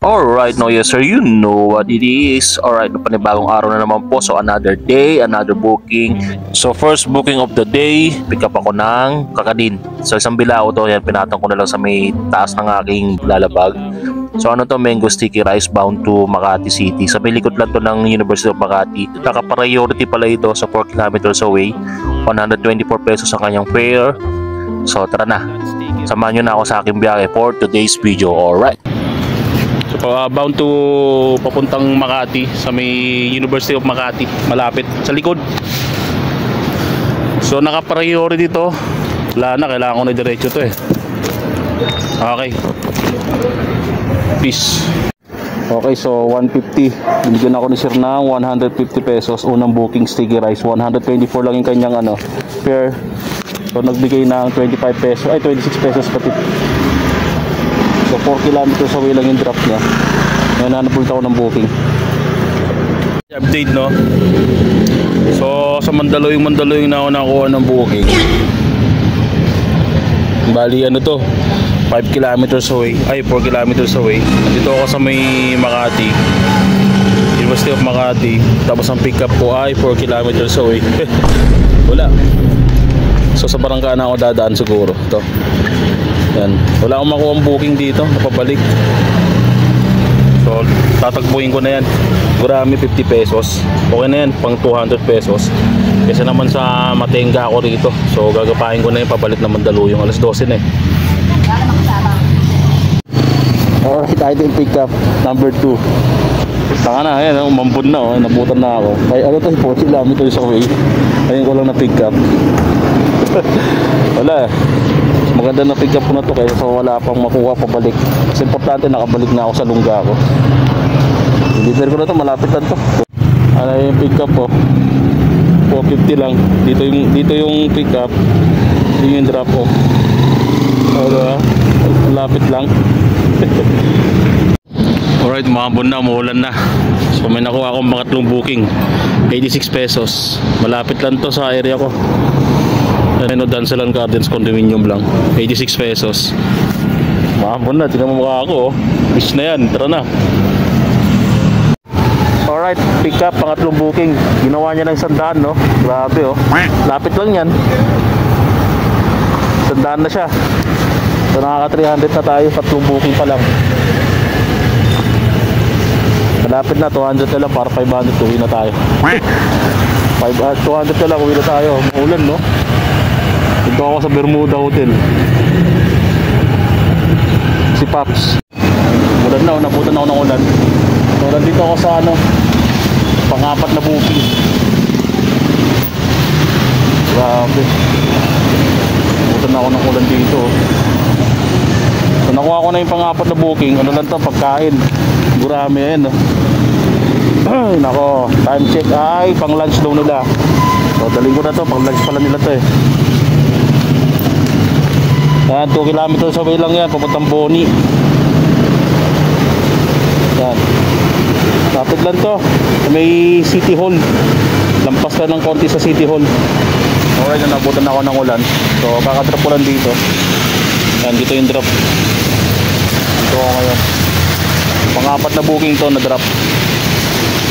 Alright, no, yes sir, you know what it is. Alright, panibagong araw na naman po. So another day, another booking. So first booking of the day, pick up ako ng Kakadin. So isang bilao to, yan, pinatang ko na lang sa may taas ng aking lalabag. So ano to, mango sticky rice bound to Makati City. Sa may likod lang to ng University of Makati. Naka-priority pala ito sa 4 kilometers away. 124 pesos ang kanyang fare. So tara na, samahan nyo na ako sa aking biyahe for today's video. Alright. So bound to papuntang Makati sa may University of Makati, malapit sa likod. So naka-priority dito. Wala na, kailangan ko na diretso to eh. Okay, peace. Okay, so 150. Binigyan ako ni sir ng 150 pesos unang booking sticky rice. 124 lang yung kanyang fare. So nagbigay ng 25 pesos, ay 26 pesos pati. So 4 kilometers away lang yung drop niya. Ngayon hanapulta ako ng booking. Update, no? So sa Mandaluyong na ako nakuha ng booking. Bali ano to, 5 kilometers away, ay 4 kilometers away. Dito ako sa may Makati, University of Makati. Tapos ang pick up ko ay 4 kilometers away. Wala. So sa barangay na ako dadaan siguro. Ito. Yan. Wala akong makuha ang booking dito, napabalik. So tatagpuin ko na yan. Gurami 50 pesos. Okay na yan, pang 200 pesos. Kasi naman sa Matenga ako rito. So gagapain ko na yung pabalik na Mandaluyong. Alas 12 na eh. Alright, item pick up number 2. Saka na, ayan, umambod na, nabutan na ako. Ay ano to, 4 kilometers away. Ayun ko lang na pick up. Wala. Maganda na pick up ko na to kaysa so wala pang makuha pabalik. Kasi importante nakabalik na ako sa lungga ko. Deliver ko na to, malapit lang to. Ano yung pick up ko? 450 lang. Dito yung pick up. Dito yung drop off. Wala. Malapit lang. Alright, umabon na, umuulan na. So may nakuha akong pangatlong booking. 86 pesos. Malapit lang to sa area ko. Ano, Dansalan Gardens condominium lang. 86 pesos. Umabon na, tingnan mo mukha ako. Wish na yan, tara na. Alright, pick up, pangatlong booking. Ginawa niya ng 100, no? Grabe, oh. Lapit lang yan. 100 na siya. So nakaka 300 na tayo, tatlong booking pa lang. Malapit na, 200 na lang para 500, uwi na tayo. 200 na lang, uwi na tayo. Maulan, no? Dito ako sa Bermuda Hotel. Si Paps. Ulan na, nabutan ako ng ulan. So nandito ako sa pang-apat na booking. Grabe. Nabutan na ako ng ulan dito. So nakuha ko na yung pang-apat na booking. Ano lang to, pagkain. Gurami yan, no? Ay, nako, time check ay pang lunch daw nila. So daling ko na to, pang lunch pala nila to eh. Yan, 2 kilometers away lang yan, papuntang Boni. Yan. Lapit lang to, may City Hall. Lampas ka ng konti sa City Hall. Alright, nabutan ako ng ulan. So kakadrop ko lang dito. Yan, dito yung drop. Dito ako ngayon. Pang-apat na booking to na drop.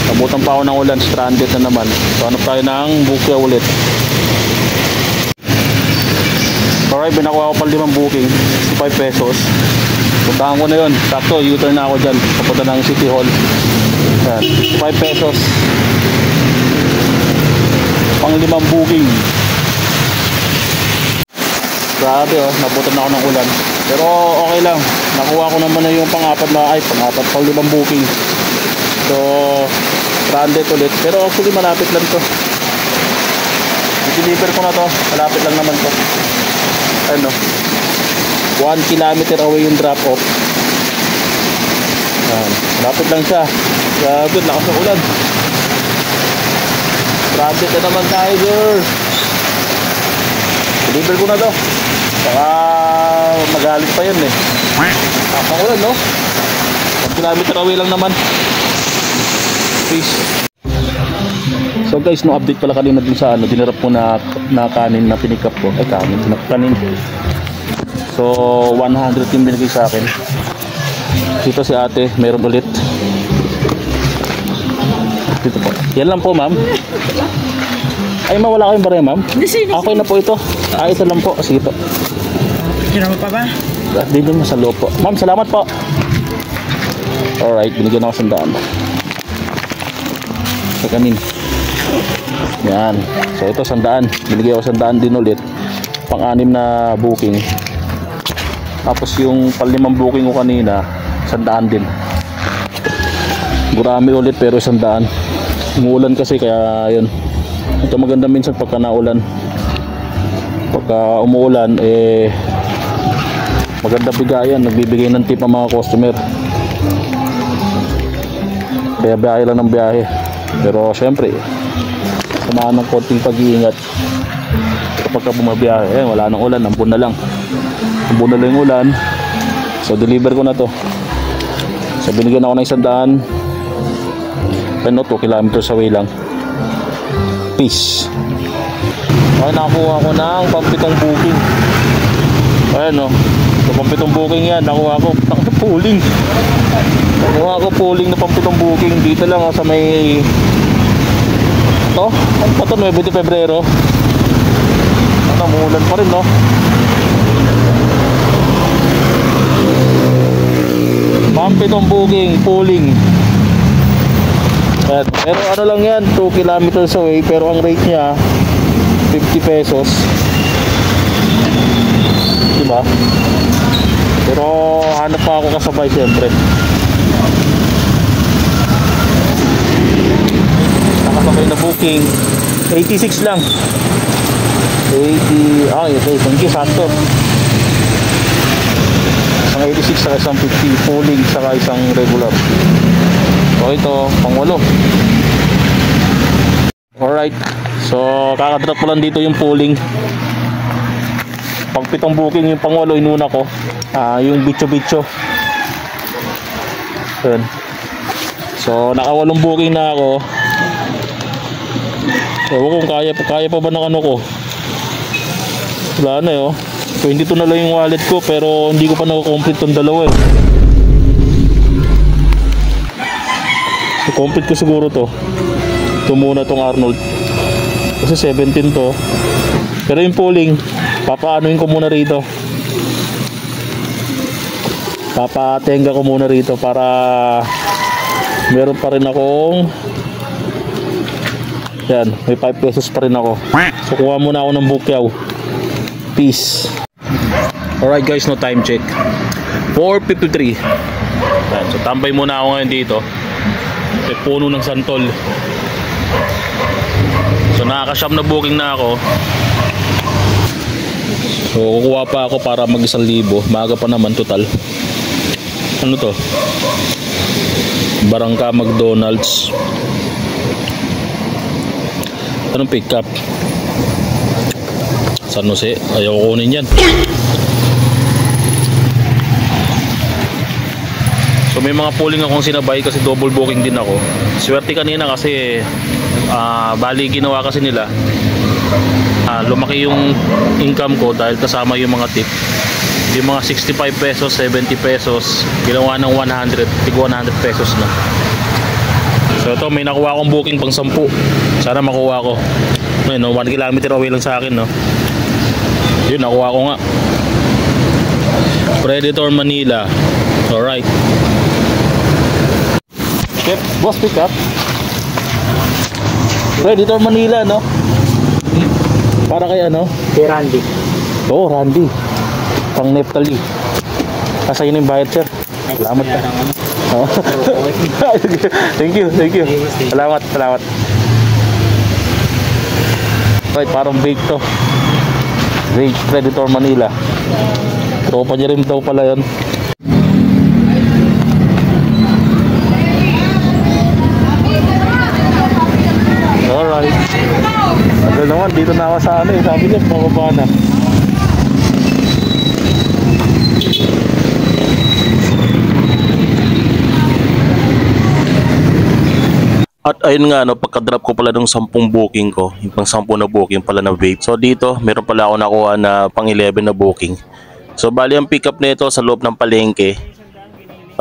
Nabutan pa ako ng ulan, stranded na naman. So hanap tayo ng bukya ulit. Alright, binakuha ko pa 5 booking, 5 pesos. Puntahan ko na yun. Sakto, U-turn na ako dyan. Papunta ng City Hall. Yan, 5 pesos. Pang 5 booking. Grabe, oh, nabutan na ako ng ulan. Pero okay lang. Nakuha ko naman na yung pang-apat pang 5 booking. So, stranded ulit. Pero actually malapit lang to. I-deliver ko na to. Malapit lang naman to. 1 kilometer away yung drop off. Malapit lang siya. Good, lakas ng ulan. Stranded na naman tayo, girl. Deliver ko na to. Baka magalit pa yun eh. Lakas ng ulan, no? 1 kilometer away lang naman. Peace. So guys, no update pala kanina dun sa dinarap ko na kanin na pinikap ko. Ay kanin. So 100 yung binigay sa akin. Dito si ate, meron ulit. Dito po. Yan lang po, ma'am. Ay, mawala kayong barya, ma'am? Okay na po ito. Ito lang po. Sige po. Kinama pa ba? Dito mo sa loob po. Ma'am, salamat po. Alright, binigyan ako 100. Sa kanin. Yan. So ito 100. Binigyan ako 100 din ulit. Pang-anim na booking. Tapos yung pang-limang booking ko kanina, 100 din. Gurami ulit pero 100. Umuulan kasi kaya yun. Ito maganda minsan pagka naulan. Pagka umuulan maganda bigayan, nagbibigay ng tip ang mga customer. Kaya biyahe lang ng biyahe. Pero syempre, samahan ng konting pag-iingat. Kapag ka bumabiyahe, wala nang ulan, ambon na lang. Ambon na lang yung ulan. So deliver ko na to. So binigyan ako ng 100. Ano, 2 kilometers away lang. Peace. Okay, nakakuha ko ng pampitong booking. Ayan o. So pampitong booking yan. Nakuha ko pooling. Nakuha ko pooling na pampitong booking. Dito lang sa may ito. Ano pa ito? 9 de Pebrero. Ano, umulan pa rin no. Pampitong booking, pooling. Ayan. Pero ano lang yan, 2 kilometers away. Pero ang rate niya 50 pesos. Diba? Pero hanap pa ako kasabay syempre. Nakasabay na booking 86 lang. 80. Okay, thank you, sakto. Isang 86 saka isang 50 pooling saka isang regular. So ito, pang-8. Alright. So kakadrop ko lang dito yung pooling. Pang 7 booking yung pang-8 inuna ko. Yung bitcho-bitcho. Ayan. So naka 8 booking na ako. Ewan kung kaya pa ba ng ano ko. Wala na eh, oh. 22 na lang yung wallet ko pero hindi ko pa na-complete tong dalawa eh. So complete ko siguro to. Ito muna tong Arnold. Kasi 17 to. Pero yung pooling, papaanoin ko muna rito. Papatenga ko muna rito para meron pa rin akong yan, may 5 pesos pa rin ako. So kuha muna ako ng bukyaw. Peace. Alright guys, no time check. 4:53. Yan, so tambay muna ako ngayon dito. May puno ng santol. So nakaka-shop na booking na ako. So kukuha pa ako para mag 1,000. Maaga pa naman total. Ano to? Barangka McDonald's. Anong pick up? San Jose? Ayaw kunin yan. So may mga pooling akong sinabay kasi double booking din ako. Swerte kanina kasi bali ginawa kasi nila. Lumaki yung income ko dahil kasama yung mga tip. Yung mga 65 pesos, 70 pesos, ginawa ng 100, tig 100 pesos na. So ito, may nakuha akong booking pang 10. Sana makuha ko. Ayun, no, 1 kilometer away lang sa akin, no. Yun, nakuha ko nga. Predator Manila. Alright. Yep, boss, pick up. Predator Manila, no. Para kay ano? Kay Randy. Oo, Randy. Pang Neptali. Kasi yun yung bayad, sir. Salamat ka. Oh. Thank you. Salamat. Right, parang bake to. Bake Predator Manila. Tropa niya rin daw pala yun. Alright. Agad naman, dito na ako sa ano eh. Sabi niya, pababa na. At ayun nga, no, pagka-drop ko pala ng 10 booking ko, yung pang 10 na booking pala na vape. So dito, meron pala ako nakuha na pang 11 na booking. So bali ang pick up nito sa loob ng palengke.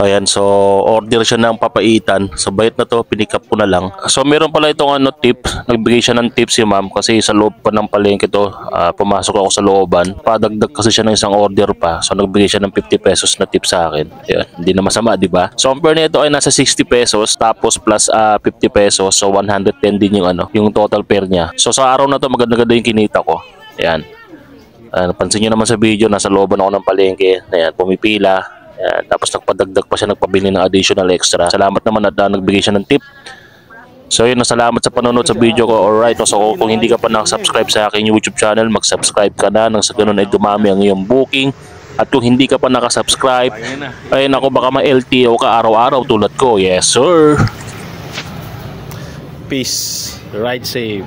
Ayan, so order siya ng papaitan. So bayad na to, pinikap ko na lang. So meron pala itong tip. Nagbigay siya ng tip si ma'am kasi sa loob pa ng palengke to. Pumasok ako sa looban. Padagdag kasi siya ng isang order pa. So nagbigay siya ng 50 pesos na tip sa akin. Ayan, hindi na masama, di ba? So ang fare nito ay nasa 60 pesos tapos plus 50 pesos. So 110 din yung total fare niya. So sa araw na to maganda-ganda yung kinita ko. Ayan. Napansin nyo naman sa video, nasa looban ako ng palengke. Ayan, pumipila. Ayan, tapos nagpadagdag pa siya, nagpabili ng additional extra. Salamat naman at nagbigay siya ng tip. So yun, salamat sa panonood sa video ko. Alright, so kung hindi ka pa nakasubscribe sa aking YouTube channel, mag-subscribe ka na nang sa ganun ay dumami ang iyong booking. At kung hindi ka pa nakasubscribe, ay naku, baka ma-LTO ka araw-araw tulad ko. Yes sir. Peace. Ride safe.